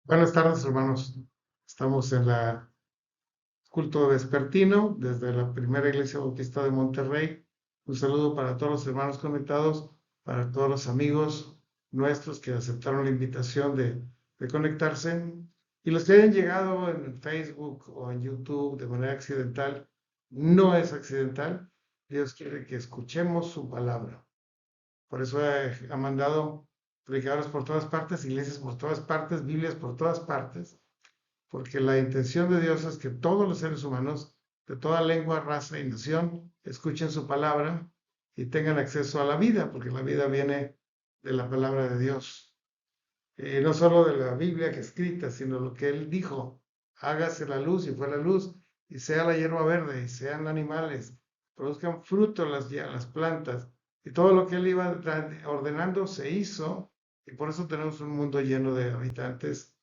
Buenas tardes, hermanos. Estamos en la culto vespertino desde la primera iglesia bautista de Monterrey. Un saludo para todos los hermanos conectados, para todos los amigos nuestros que aceptaron la invitación de conectarse y los que hayan llegado en Facebook o en YouTube de manera accidental. No es accidental. Dios quiere que escuchemos su palabra. Por eso ha mandado predicadores por todas partes, iglesias por todas partes, Biblias por todas partes, porque la intención de Dios es que todos los seres humanos de toda lengua, raza y nación escuchen su palabra y tengan acceso a la vida, porque la vida viene de la palabra de Dios. No solo de la Biblia que escrita, sino lo que Él dijo: hágase la luz, y fue la luz, y sea la hierba verde, y sean animales, produzcan fruto las plantas, y todo lo que Él iba ordenando se hizo, y por eso tenemos un mundo lleno de habitantes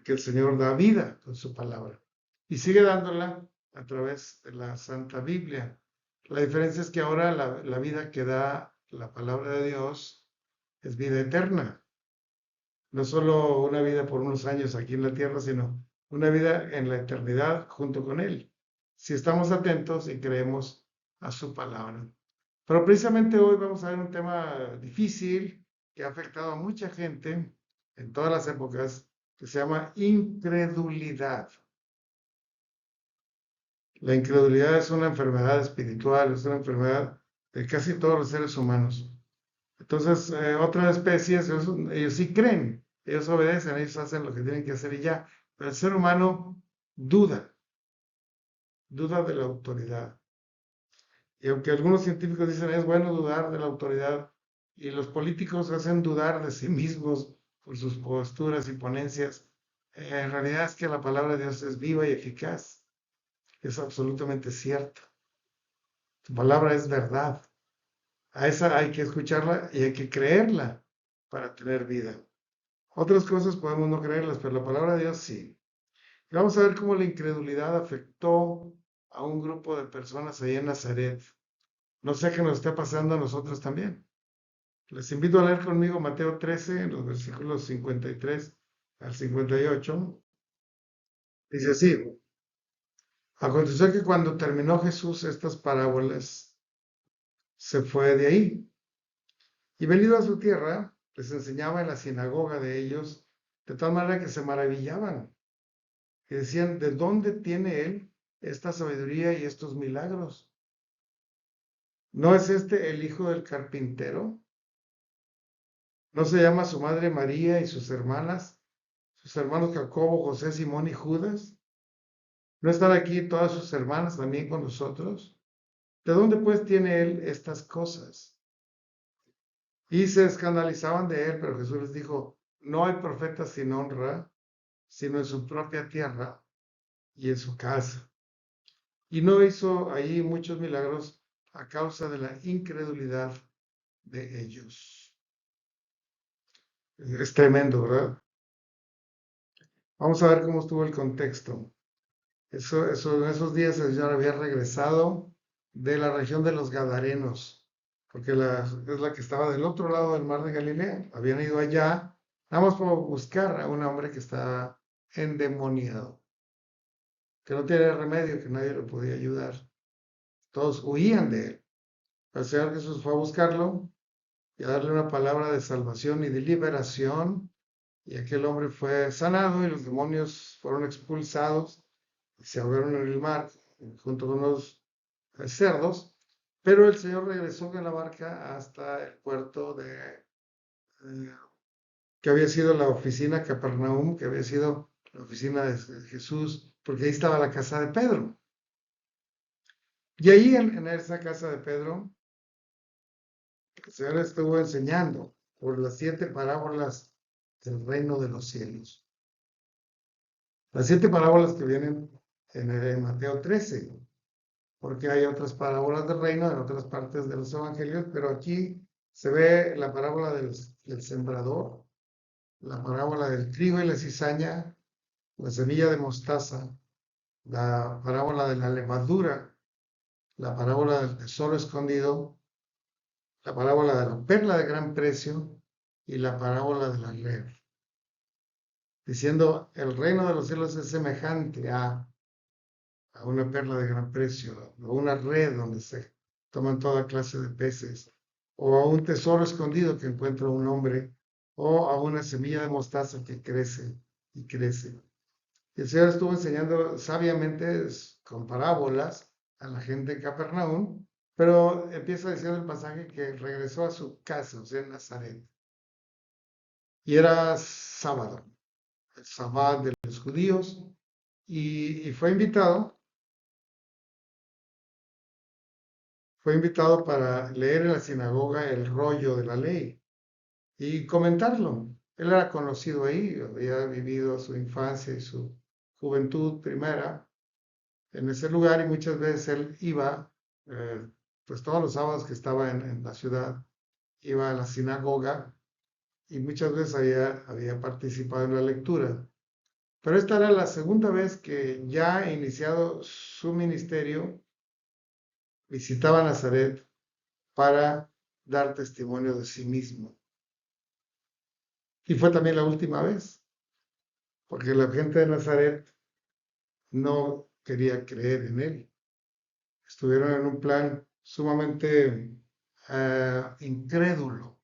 que el Señor da vida con su palabra y sigue dándola a través de la Santa Biblia. La diferencia es que ahora la vida que da la palabra de Dios es vida eterna, no solo una vida por unos años aquí en la tierra, sino una vida en la eternidad junto con Él, si estamos atentos y creemos a su palabra. Pero precisamente hoy vamos a ver un tema difícil que ha afectado a mucha gente en todas las épocas, que se llama incredulidad. La incredulidad es una enfermedad espiritual, es una enfermedad de casi todos los seres humanos. Entonces, otras especies, ellos sí creen, ellos obedecen, ellos hacen lo que tienen que hacer y ya. Pero el ser humano duda, duda de la autoridad. Y aunque algunos científicos dicen es bueno dudar de la autoridad, y los políticos hacen dudar de sí mismos por sus posturas y ponencias, en realidad es que la palabra de Dios es viva y eficaz, es absolutamente cierta. Su palabra es verdad. A esa hay que escucharla y hay que creerla para tener vida. Otras cosas podemos no creerlas, pero la palabra de Dios sí. Y vamos a ver cómo la incredulidad afectó a un grupo de personas ahí en Nazaret. No sé qué nos está pasando a nosotros también. Les invito a leer conmigo Mateo 13, en los versículos 53 al 58. Dice así: aconteció que cuando terminó Jesús estas parábolas, se fue de ahí. Y venido a su tierra, les enseñaba en la sinagoga de ellos, de tal manera que se maravillaban, que decían: ¿de dónde tiene él esta sabiduría y estos milagros? ¿No es este el hijo del carpintero? ¿No se llama su madre María y sus hermanas, sus hermanos Jacobo, José, Simón y Judas? ¿No están aquí todas sus hermanas también con nosotros? ¿De dónde pues tiene él estas cosas? Y se escandalizaban de él, pero Jesús les dijo: no hay profeta sin honra, sino en su propia tierra y en su casa. Y no hizo allí muchos milagros a causa de la incredulidad de ellos. Es tremendo, ¿verdad? Vamos a ver cómo estuvo el contexto. En esos días el Señor había regresado de la región de los Gadarenos, porque es la que estaba del otro lado del mar de Galilea. Habían ido allá, nada más por buscar a un hombre que estaba endemoniado, que no tiene remedio, que nadie lo podía ayudar. Todos huían de él. El Señor Jesús fue a buscarlo y a darle una palabra de salvación y de liberación, y aquel hombre fue sanado y los demonios fueron expulsados y se ahogaron en el mar junto con los cerdos, pero el Señor regresó en la barca hasta el puerto que había sido la oficina Capernaum, que había sido la oficina de Jesús, porque ahí estaba la casa de Pedro. Y ahí en esa casa de Pedro, el Señor estuvo enseñando por las 7 parábolas del reino de los cielos. Las 7 parábolas que vienen en Mateo 13, porque hay otras parábolas del reino en otras partes de los evangelios, pero aquí se ve la parábola del sembrador, la parábola del trigo y la cizaña, la semilla de mostaza, la parábola de la levadura, la parábola del tesoro escondido, la parábola de la perla de gran precio y la parábola de la red. diciendo, el reino de los cielos es semejante a una perla de gran precio, o una red donde se toman toda clase de peces, o a un tesoro escondido que encuentra un hombre, o a una semilla de mostaza que crece y crece. Y el Señor estuvo enseñando sabiamente con parábolas a la gente en Capernaum, pero empieza diciendo el pasaje que regresó a su casa, o sea, en Nazaret. Y era sábado, el sabbat de los judíos, y fue invitado para leer en la sinagoga el rollo de la ley y comentarlo. Él era conocido ahí, había vivido su infancia y su juventud primera en ese lugar y muchas veces él iba, pues todos los sábados que estaba en la ciudad, iba a la sinagoga y muchas veces había participado en la lectura. Pero esta era la segunda vez que ya iniciado su ministerio, visitaba Nazaret para dar testimonio de sí mismo. Y fue también la última vez, porque la gente de Nazaret no quería creer en él. Estuvieron en un plan sumamente incrédulo.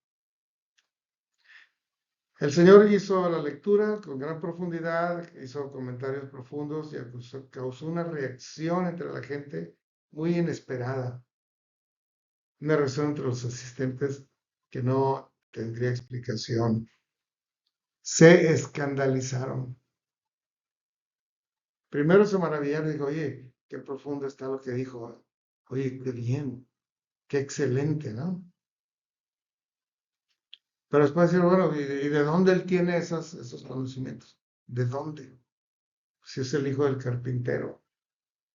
El Señor hizo la lectura con gran profundidad, hizo comentarios profundos y causó una reacción entre la gente muy inesperada. Una reacción entre los asistentes que no tendría explicación. Se escandalizaron. Primero se maravillaron y dijo, oye, qué profundo está lo que dijo. Oye, qué bien, qué excelente, ¿no? Pero después decir, bueno, ¿y de dónde él tiene esos conocimientos? ¿De dónde? Si es el hijo del carpintero,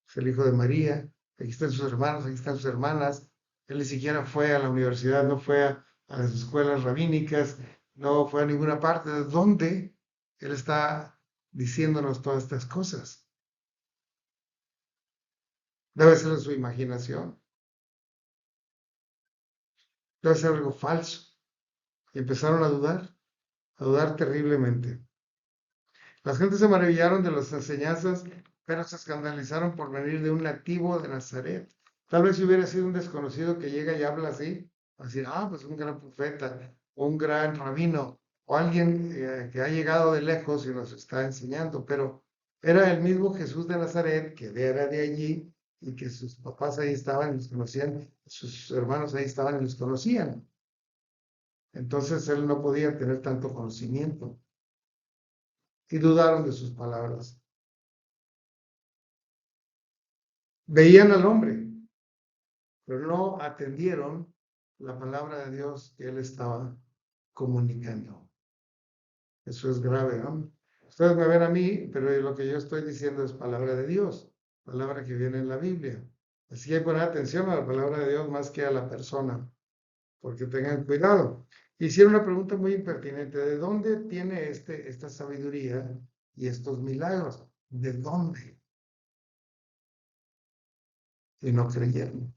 es el hijo de María, aquí están sus hermanos, aquí están sus hermanas. Él ni siquiera fue a la universidad, no fue a las escuelas rabínicas, no fue a ninguna parte. ¿De dónde él está diciéndonos todas estas cosas? Debe ser de su imaginación, debe ser algo falso. Y empezaron a dudar terriblemente. Las gentes se maravillaron de las enseñanzas, pero se escandalizaron por venir de un nativo de Nazaret. Tal vez si hubiera sido un desconocido que llega y habla así, así, pues un gran profeta, o un gran rabino, o alguien que ha llegado de lejos y nos está enseñando, pero era el mismo Jesús de Nazaret, que era de allí, y que sus papás ahí estaban y los conocían, sus hermanos ahí estaban y los conocían. Entonces él no podía tener tanto conocimiento y dudaron de sus palabras. Veían al hombre, pero no atendieron la palabra de Dios que él estaba comunicando. Eso es grave, ¿no? Ustedes me ven a mí, pero lo que yo estoy diciendo es palabra de Dios, palabra que viene en la Biblia. Así que hay que poner atención a la palabra de Dios más que a la persona, porque tengan cuidado. Hicieron una pregunta muy impertinente. ¿De dónde tiene esta sabiduría y estos milagros? ¿De dónde? Y no creyeron.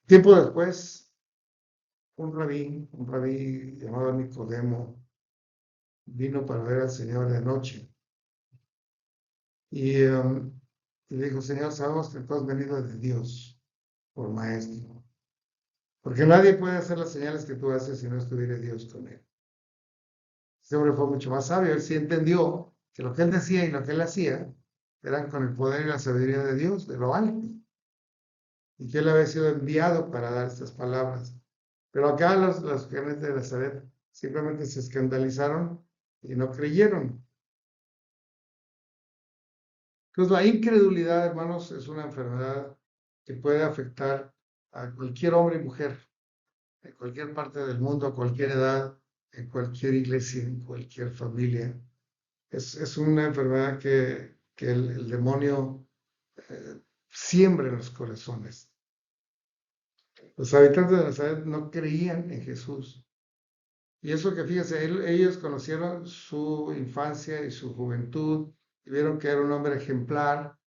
Tiempo después, un rabí llamado Nicodemo, vino para ver al Señor de noche. Y le dijo, Señor, sabemos que tú has venido de Dios por maestro. Porque nadie puede hacer las señales que tú haces si no estuviera Dios con él. Ese hombre fue mucho más sabio. Él sí entendió que lo que él decía y lo que él hacía eran con el poder y la sabiduría de Dios, de lo alto. Y que él había sido enviado para dar estas palabras. Pero acá los gentes de Nazaret simplemente se escandalizaron y no creyeron. Entonces la incredulidad, hermanos, es una enfermedad que puede afectar a cualquier hombre y mujer, en cualquier parte del mundo, a cualquier edad, en cualquier iglesia, en cualquier familia. Es una enfermedad que el demonio siembra en los corazones. Los habitantes de Nazaret no creían en Jesús. Y eso que fíjense, ellos conocieron su infancia y su juventud y vieron que era un hombre ejemplar,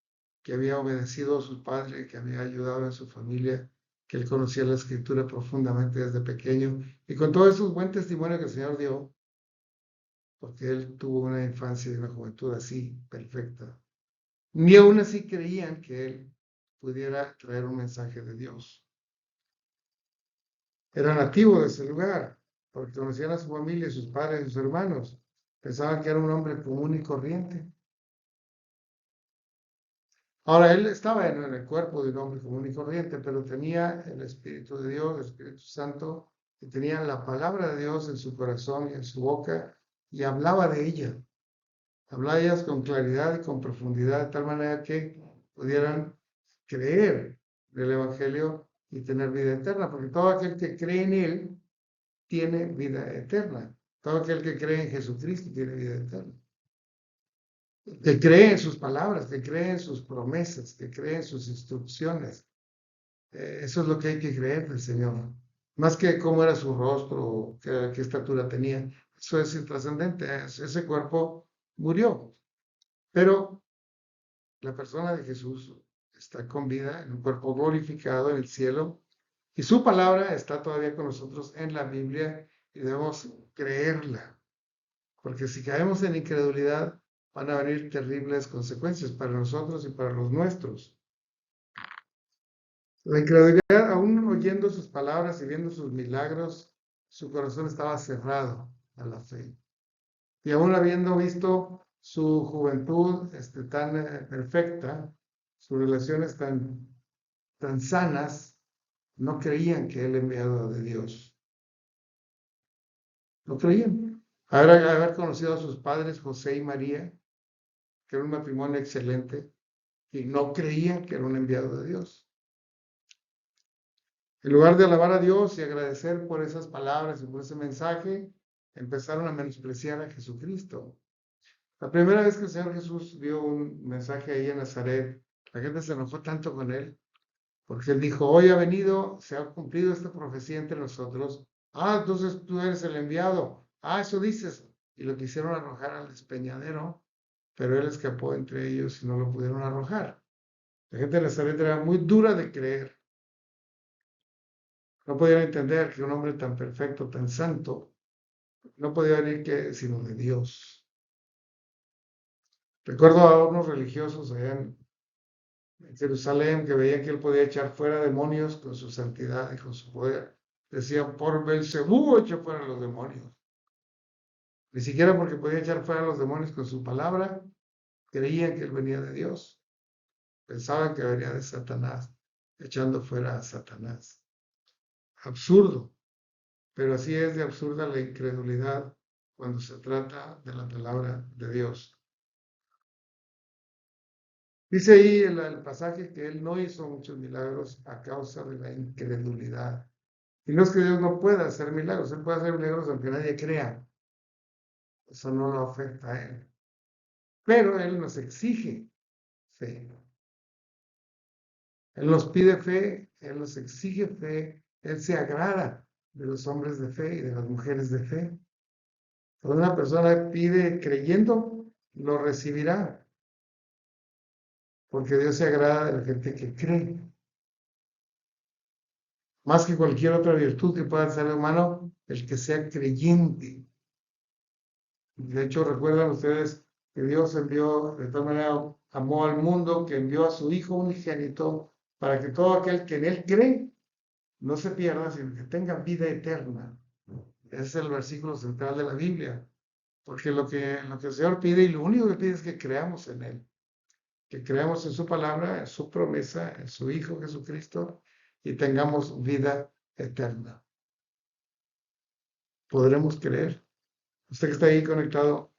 que había obedecido a su padre, que había ayudado en su familia, que él conocía la escritura profundamente desde pequeño. Y con todo eso buen testimonio que el Señor dio, porque él tuvo una infancia y una juventud así, perfecta. Ni aún así creían que él pudiera traer un mensaje de Dios. Era nativo de ese lugar, porque conocían a su familia, sus padres y sus hermanos. Pensaban que era un hombre común y corriente. Ahora, él estaba en el cuerpo de un hombre común y corriente, pero tenía el Espíritu de Dios, el Espíritu Santo, y tenía la palabra de Dios en su corazón y en su boca, y hablaba de ella. Hablaba de ellas con claridad y con profundidad, de tal manera que pudieran creer del Evangelio y tener vida eterna, porque todo aquel que cree en Él tiene vida eterna. Todo aquel que cree en Jesucristo tiene vida eterna. Que cree en sus palabras, que cree en sus promesas, que cree en sus instrucciones. Eso es lo que hay que creer del Señor. Más que cómo era su rostro, qué estatura tenía. Eso es intrascendente. Ese cuerpo murió. Pero la persona de Jesús está con vida en un cuerpo glorificado en el cielo y su palabra está todavía con nosotros en la Biblia y debemos creerla. Porque si caemos en incredulidad, van a venir terribles consecuencias para nosotros y para los nuestros. La incredulidad, aún oyendo sus palabras y viendo sus milagros, su corazón estaba cerrado a la fe. Y aún habiendo visto su juventud tan perfecta, sus relaciones tan sanas, no creían que él enviado de Dios. No creían. Haber conocido a sus padres, José y María, que era un matrimonio excelente, y no creían que era un enviado de Dios. En lugar de alabar a Dios y agradecer por esas palabras y por ese mensaje, empezaron a menospreciar a Jesucristo. La primera vez que el Señor Jesús dio un mensaje ahí en Nazaret, la gente se enojó tanto con él, porque él dijo, hoy ha venido, se ha cumplido esta profecía entre nosotros. Ah, entonces tú eres el enviado. Ah, eso dices. Y lo quisieron arrojar al despeñadero, pero él escapó entre ellos y no lo pudieron arrojar. La gente de Nazaret era muy dura de creer. No podían entender que un hombre tan perfecto, tan santo, no podía venir sino de Dios. Recuerdo a unos religiosos allá en Jerusalén que veían que él podía echar fuera demonios con su santidad y con su poder. Decían, por Belcebú echa fuera los demonios. Ni siquiera porque podía echar fuera los demonios con su palabra, creían que él venía de Dios. Pensaban que venía de Satanás, echando fuera a Satanás. Absurdo. Pero así es de absurda la incredulidad cuando se trata de la palabra de Dios. Dice ahí el pasaje que él no hizo muchos milagros a causa de la incredulidad. Y no es que Dios no pueda hacer milagros, Él puede hacer milagros aunque nadie crea. Eso no lo afecta a Él. Pero Él nos exige fe. Él nos pide fe, Él nos exige fe, Él se agrada de los hombres de fe y de las mujeres de fe. Cuando una persona pide creyendo, lo recibirá. Porque Dios se agrada de la gente que cree. Más que cualquier otra virtud que pueda ser humano, el que sea creyente. De hecho, recuerdan ustedes que Dios envió, de tal manera, amó al mundo, que envió a su Hijo unigénito, para que todo aquel que en Él cree no se pierda, sino que tenga vida eterna. Ese es el versículo central de la Biblia. Porque lo que el Señor pide, y lo único que pide es que creamos en Él. Que creamos en su palabra, en su promesa, en su Hijo Jesucristo, y tengamos vida eterna. ¿Podremos creer? Usted que está ahí conectado,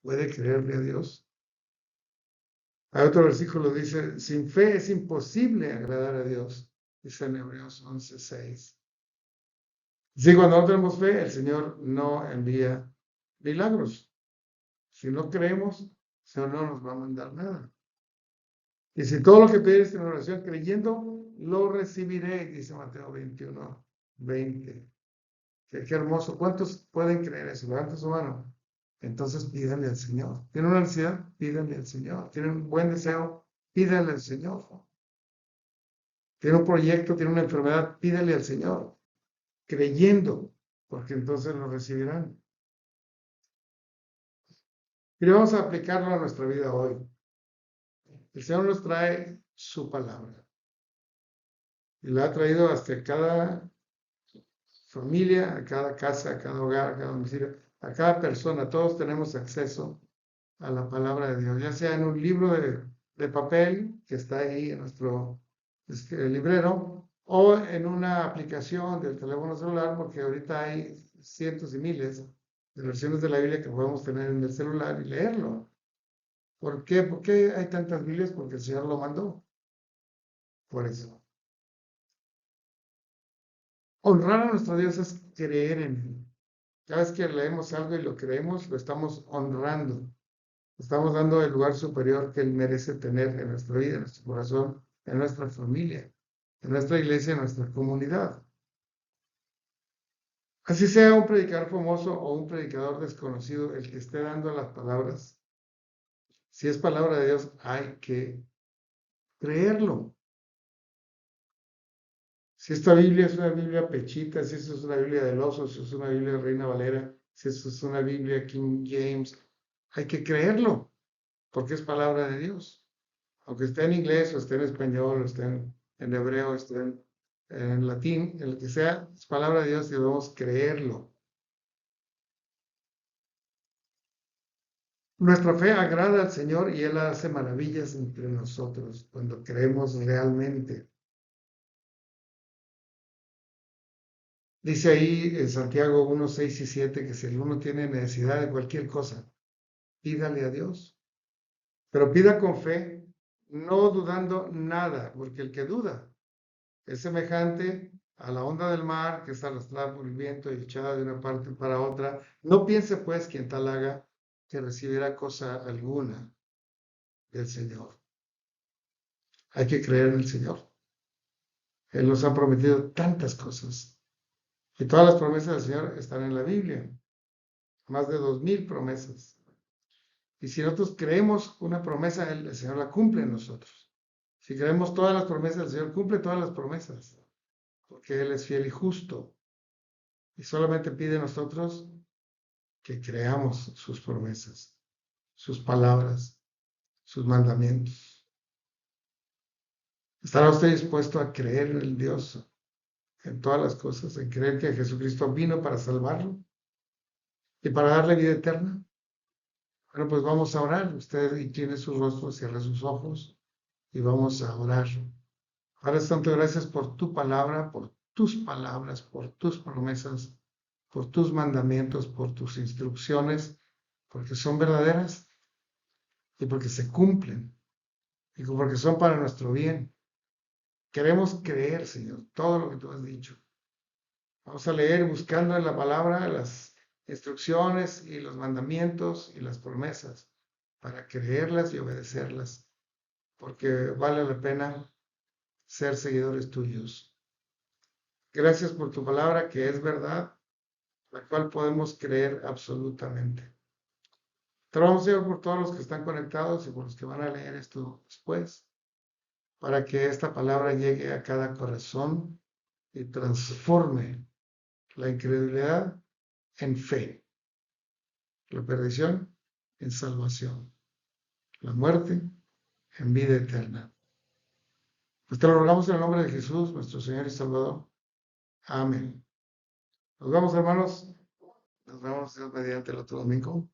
¿puede creerle a Dios? Hay otro versículo dice, sin fe es imposible agradar a Dios, dice en Hebreos 11:6. Si cuando no tenemos fe, el Señor no envía milagros. Si no creemos, el Señor no nos va a mandar nada. Y si todo lo que pides en oración creyendo, lo recibiré, dice Mateo 21:20. Qué hermoso. ¿Cuántos pueden creer eso? Levanta su mano. Entonces pídanle al Señor. ¿Tienen una necesidad? Pídanle al Señor. ¿Tienen un buen deseo? Pídanle al Señor. ¿Tienen un proyecto? ¿Tienen una enfermedad? Pídanle al Señor. Creyendo, porque entonces lo recibirán. Y vamos a aplicarlo a nuestra vida hoy. El Señor nos trae su palabra. Y la ha traído hasta cada familia, a cada casa, a cada hogar, a cada domicilio, a cada persona. Todos tenemos acceso a la palabra de Dios, ya sea en un libro de papel que está ahí en nuestro librero, o en una aplicación del teléfono celular, porque ahorita hay cientos y miles de versiones de la Biblia que podemos tener en el celular y leerlo. ¿Por qué? ¿Por qué hay tantas Biblias? Porque el Señor lo mandó. Por eso. Honrar a nuestro Dios es creer en Él. Cada vez que leemos algo y lo creemos, lo estamos honrando. Estamos dando el lugar superior que Él merece tener en nuestra vida, en nuestro corazón, en nuestra familia, en nuestra iglesia, en nuestra comunidad. Así sea un predicador famoso o un predicador desconocido el que esté dando las palabras, si es palabra de Dios, hay que creerlo. Si esta Biblia es una Biblia pechita, si esto es una Biblia del oso, si es una Biblia de Reina Valera, si esto es una Biblia King James, hay que creerlo, porque es palabra de Dios. Aunque esté en inglés, o esté en español, o esté en hebreo, o esté en latín, el que sea, es palabra de Dios y debemos creerlo. Nuestra fe agrada al Señor y Él hace maravillas entre nosotros cuando creemos realmente. Dice ahí en Santiago 1, 6 y 7 que si alguno tiene necesidad de cualquier cosa, pídale a Dios. Pero pida con fe, no dudando nada, porque el que duda es semejante a la onda del mar que es arrastrada por el viento y echada de una parte para otra. No piense pues quien tal haga que recibirá cosa alguna del Señor. Hay que creer en el Señor. Él nos ha prometido tantas cosas. Y todas las promesas del Señor están en la Biblia. Más de 2000 promesas. Y si nosotros creemos una promesa, el Señor la cumple en nosotros. Si creemos todas las promesas, el Señor cumple todas las promesas. Porque Él es fiel y justo. Y solamente pide a nosotros que creamos sus promesas, sus palabras, sus mandamientos. ¿Estará usted dispuesto a creer en el Dios en todas las cosas, en creer que Jesucristo vino para salvarlo y para darle vida eterna? Bueno, pues vamos a orar. Usted incline su rostro, cierre sus ojos y vamos a orar. Padre Santo, gracias por tu palabra, por tus palabras, por tus promesas, por tus mandamientos, por tus instrucciones, porque son verdaderas y porque se cumplen y porque son para nuestro bien. Queremos creer, Señor, todo lo que tú has dicho. Vamos a leer buscando en la palabra las instrucciones y los mandamientos y las promesas para creerlas y obedecerlas, porque vale la pena ser seguidores tuyos. Gracias por tu palabra que es verdad, la cual podemos creer absolutamente. Te rogamos, Señor, por todos los que están conectados y por los que van a leer esto después, para que esta palabra llegue a cada corazón y transforme la incredulidad en fe, la perdición en salvación, la muerte en vida eterna. Pues te lo rogamos en el nombre de Jesús, nuestro Señor y Salvador. Amén. Nos vemos, hermanos. Nos vemos Dios mediante el otro domingo.